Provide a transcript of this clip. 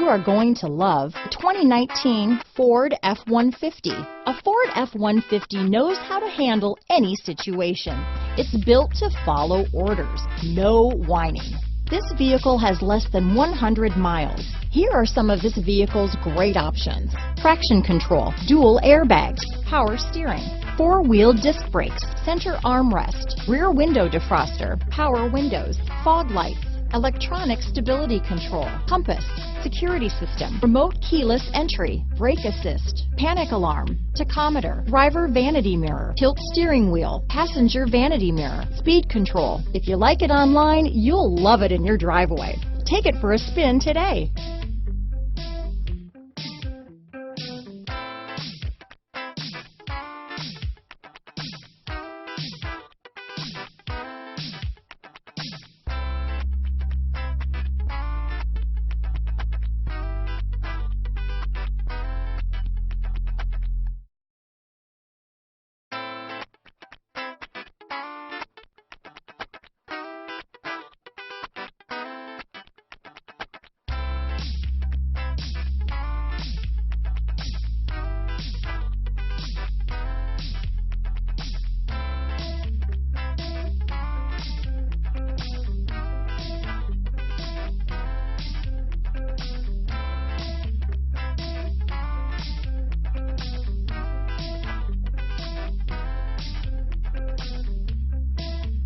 are going to love the 2019 Ford F-150. A Ford F-150 knows how to handle any situation. It's built to follow orders, no whining. This vehicle has less than 100 miles. Here are some of this vehicle's great options: traction control, dual airbags, power steering, four-wheel disc brakes, center armrest, rear window defroster, power windows, fog lights, electronic stability control, compass, security system, remote keyless entry, brake assist, panic alarm, tachometer, driver vanity mirror, tilt steering wheel, passenger vanity mirror, speed control. If you like it online, you'll love it in your driveway. Take it for a spin today.